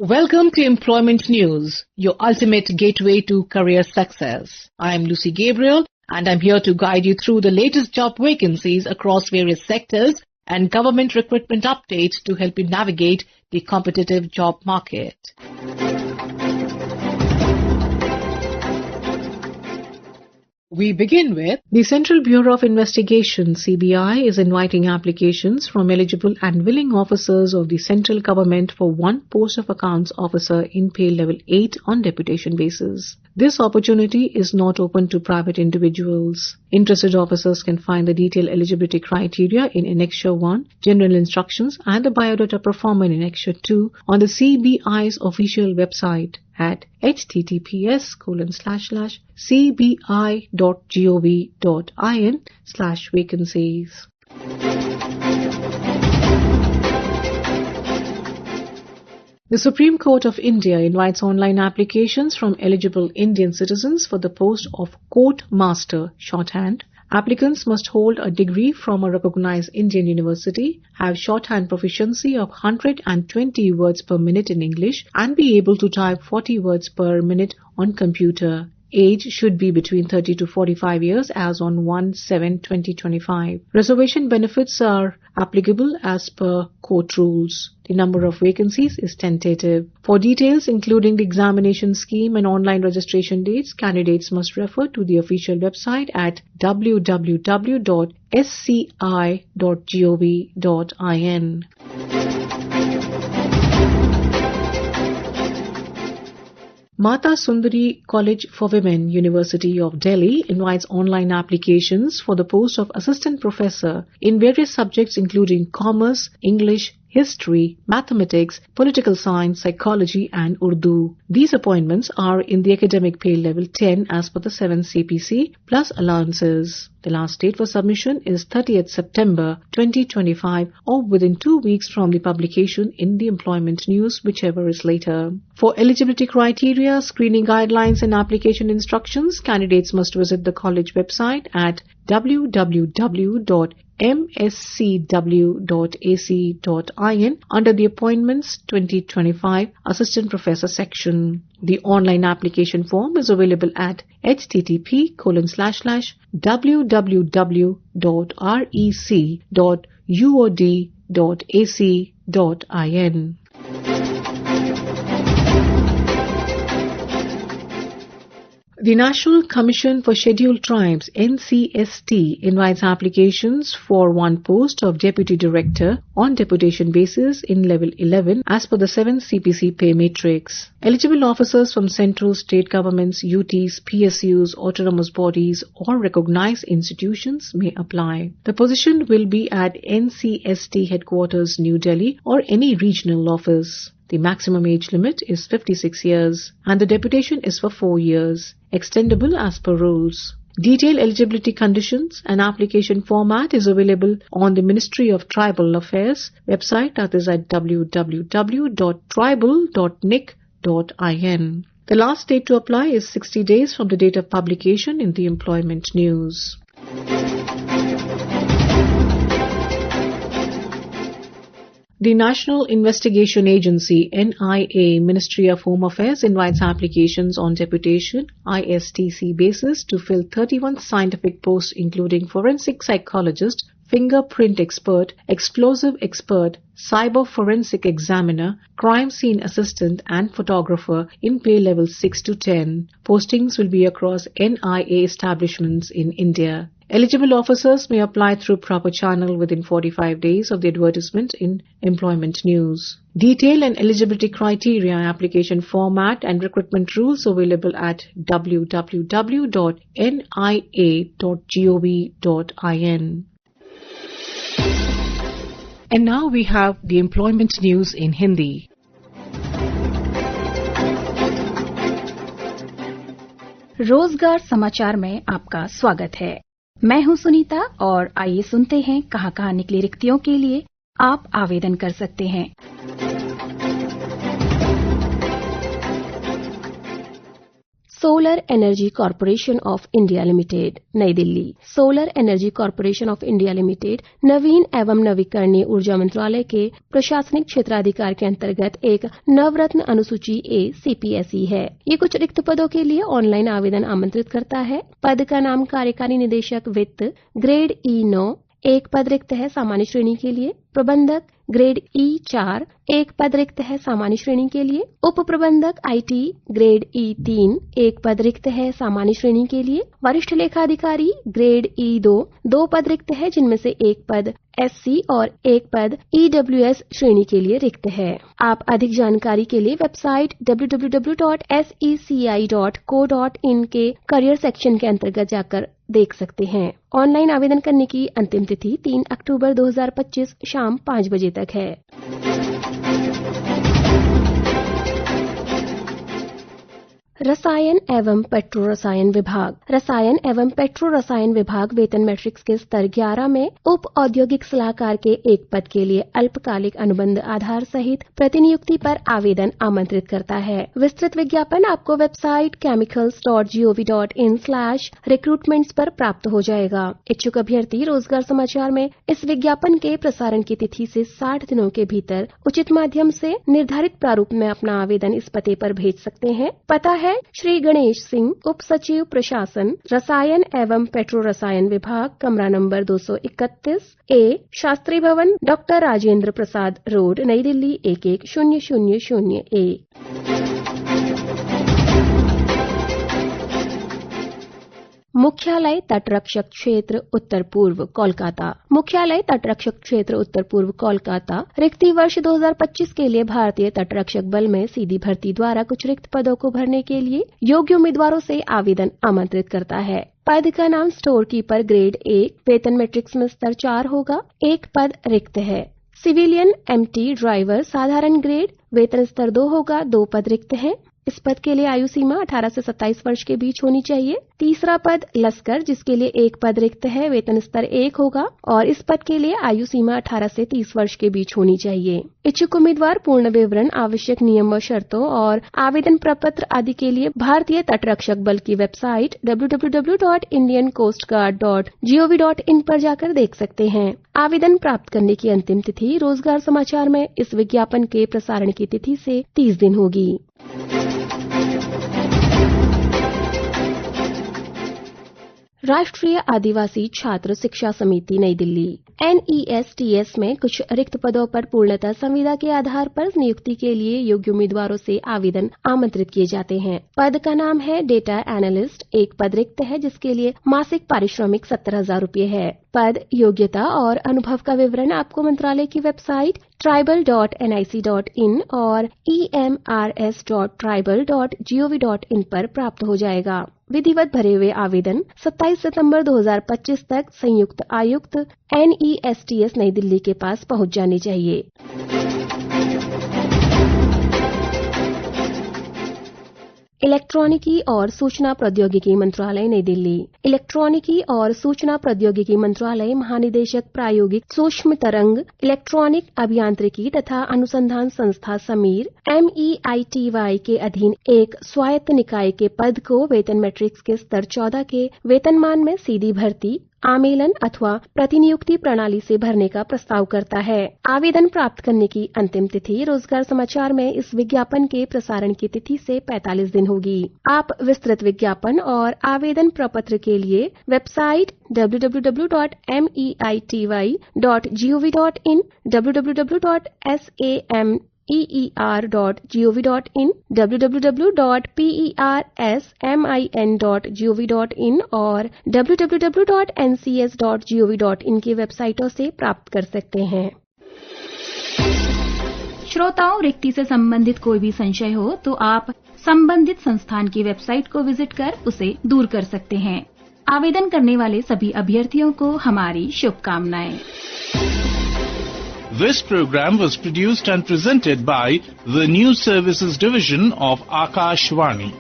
Welcome to Employment News, your ultimate gateway to career success. I am Lucy Gabriel and I'm here to guide you through the latest job vacancies across various sectors and government recruitment updates to help you navigate the competitive job market. We begin with the Central Bureau of Investigation (CBI) is inviting applications from eligible and willing officers of the central government for one post of accounts officer in pay level 8 on deputation basis. This opportunity is not open to private individuals. Interested officers can find the detailed eligibility criteria in Annexure 1, General Instructions and the biodata performer in Annexure 2 on the CBI's official website at https://cbi.gov.in/vacancies. The Supreme Court of India invites online applications from eligible Indian citizens for the post of Court Master Shorthand. Applicants must hold a degree from a recognized Indian university, have shorthand proficiency of 120 words per minute in English, and be able to type 40 words per minute on computer. Age should be between 30 to 45 years as on 1/7/2025. Reservation benefits are applicable as per court rules. The number of vacancies is tentative. For details including the examination scheme and online registration dates, candidates must refer to the official website at www.sci.gov.in. Mata Sundari College for Women, University of Delhi invites online applications for the post of assistant professor in various subjects including commerce, English, history, mathematics, political science, psychology and Urdu. These appointments are in the academic pay level 10 as per the 7th CPC plus allowances. The last date for submission is 30th September 2025 or within 2 weeks from the publication in the Employment News, whichever is later. For eligibility criteria, screening guidelines and application instructions, candidates must visit the college website at www.mscw.ac.in under the Appointments 2025 Assistant Professor section. The online application form is available at http://www.rec.uod.ac.in. The National Commission for Scheduled Tribes (NCST) invites applications for one post of Deputy Director on deputation basis in Level 11 as per the 7th CPC pay matrix. Eligible officers from central, state governments, UTs, PSUs, autonomous bodies or recognized institutions may apply. The position will be at NCST headquarters, New Delhi or any regional office. The maximum age limit is 56 years and the deputation is for 4 years, extendable as per rules. Detailed eligibility conditions and application format is available on the Ministry of Tribal Affairs website, that is at www.tribal.nic.in. The last date to apply is 60 days from the date of publication in the Employment News. The National Investigation Agency (NIA) Ministry of Home Affairs invites applications on deputation ISTC basis to fill 31 scientific posts including forensic psychologist, fingerprint expert, explosive expert, cyber forensic examiner, crime scene assistant and photographer in pay level 6 to 10. Postings will be across NIA establishments in India. Eligible officers may apply through proper channel within 45 days of the advertisement in Employment News. Detail and eligibility criteria, application format and recruitment rules available at www.nia.gov.in. And now we have the Employment News in Hindi. रोजगार समाचार में आपका स्वागत है। मैं हूं सुनीता और आइए सुनते हैं कहां निकली रिक्तियों के लिए आप आवेदन कर सकते हैं। Solar energy corporation of India limited, New Delhi. Solar energy corporation of India limited नवीन एवं नवीकरणीय ऊर्जा मंत्रालय के प्रशासनिक क्षेत्राधिकार के अंतर्गत एक नवरत्न अनुसूची ए CPSE है। ये कुछ रिक्त पदों के लिए ऑनलाइन आवेदन आमंत्रित करता है। पद का नाम कार्यकारी निदेशक वित्त, ग्रेड E9, एक पद रिक्त है सामान्य श्रेणी के लिए। प्रबंधक ग्रेड E4, एक पद रिक्त है सामान्य श्रेणी के लिए। उप प्रबंधक IT ग्रेड E3, एक पद रिक्त है सामान्य श्रेणी के लिए। वरिष्ठ लेखाधिकारी ग्रेड E2, 2 पद रिक्त है जिनमें से एक पद SC और एक पद EWS श्रेणी के लिए रिक्त है। आप अधिक जानकारी के लिए वेबसाइट www.seci.co.in के करियर सेक्शन के अंतर्गत जाकर देख सकते हैं। ऑनलाइन आवेदन करने की अंतिम तिथि 3 अक्टूबर 2025 शाम 5 बजे तक है। रसायन एवं पेट्रो रसायन विभाग। रसायन एवं पेट्रो रसायन विभाग वेतन मैट्रिक्स के स्तर 11 में उप औद्योगिक सलाहकार के एक पद के लिए अल्पकालिक अनुबंध आधार सहित प्रतिनियुक्ति पर आवेदन आमंत्रित करता है। विस्तृत विज्ञापन आपको वेबसाइट chemicals.gov.in/recruitments पर प्राप्त हो जाएगा। इच्छुक अभ्यर्थी रोजगार समाचार में इस विज्ञापन के प्रसारण की तिथि से 60 दिनों के भीतर उचित माध्यम से निर्धारित प्रारूप में अपना आवेदन इस पते पर भेज सकते हैं। पता है श्री गणेश सिंह, उप सचिव प्रशासन, रसायन एवं पेट्रो रसायन विभाग, कमरा नंबर 231A, शास्त्री भवन, डॉक्टर राजेंद्र प्रसाद रोड, नई दिल्ली 110000A। मुख्यालय तटरक्षक क्षेत्र उत्तर पूर्व कोलकाता। मुख्यालय तटरक्षक क्षेत्र उत्तर पूर्व कोलकाता रिक्ति वर्ष 2025 के लिए भारतीय तटरक्षक बल में सीधी भर्ती द्वारा कुछ रिक्त पदों को भरने के लिए योग्य उम्मीदवारों से आवेदन आमंत्रित करता है। पद का नाम स्टोर कीपर ग्रेड 1, वेतन मैट्रिक्स में स्तर 4 होगा। एक पद रिक्त है। सिविलियन MT ड्राइवर साधारण ग्रेड, वेतन स्तर 2 होगा। 2 पद रिक्त हैं। इस पद के लिए आयु सीमा 18 से 27 वर्ष के बीच होनी चाहिए। तीसरा पद लश्कर, जिसके लिए एक पद रिक्त है, वेतन स्तर 1 होगा और इस पद के लिए आयु सीमा 18 से 30 वर्ष के बीच होनी चाहिए। इच्छुक उम्मीदवार पूर्ण विवरण, आवश्यक नियम व शर्तों और आवेदन प्रपत्र आदि के लिए भारतीय तटरक्षक बल की वेबसाइट www.indiancoastguard.gov.in पर जाकर देख सकते हैं। आवेदन प्राप्त करने की अंतिम तिथि रोजगार समाचार में इस विज्ञापन के प्रसारण की तिथि से 30 दिन होगी। राष्ट्रीय आदिवासी छात्र शिक्षा समिति नई दिल्ली NESTS में कुछ रिक्त पदों पर पूर्णतः संविदा के आधार पर नियुक्ति के लिए योग्य उम्मीदवारों से आवेदन आमंत्रित किए जाते हैं। पद का नाम है डेटा एनालिस्ट, एक पद रिक्त है जिसके लिए मासिक पारिश्रमिक 17,000 रूपये है। पद, योग्यता और अनुभव का विवरण आपको मंत्रालय की वेबसाइट tribal.nic.in और emrs.tribal.gov.in पर प्राप्त हो जाएगा। विधिवत भरे हुए आवेदन 27 सितंबर 2025 तक संयुक्त आयुक्त NESTS नई दिल्ली के पास पहुंच जाने चाहिए। इलेक्ट्रॉनिकी और सूचना प्रौद्योगिकी मंत्रालय नई दिल्ली। इलेक्ट्रॉनिकी और सूचना प्रौद्योगिकी मंत्रालय महानिदेशक प्रायोगिक सूक्ष्म तरंग इलेक्ट्रॉनिक अभियांत्रिकी तथा अनुसंधान संस्था समीर MEITY के अधीन एक स्वायत्त निकाय के पद को वेतन मैट्रिक्स के स्तर 14 के वेतनमान में सीधी भर्ती, आमेलन अथवा प्रतिनियुक्ति प्रणाली से भरने का प्रस्ताव करता है। आवेदन प्राप्त करने की अंतिम तिथि रोजगार समाचार में इस विज्ञापन के प्रसारण की तिथि से 45 दिन होगी। आप विस्तृत विज्ञापन और आवेदन प्रपत्र के लिए वेबसाइट www.meity.gov.in, www.sameer.gov.in, www.persmin.gov.in और www.ncs.gov.in की वेबसाइटों से प्राप्त कर सकते हैं। श्रोताओं, रिक्ति से संबंधित कोई भी संशय हो तो आप संबंधित संस्थान की वेबसाइट को विजिट कर उसे दूर कर सकते हैं। आवेदन करने वाले सभी अभ्यर्थियों को हमारी शुभकामनाएं। This program was produced and presented by the News Services Division of Akashvani.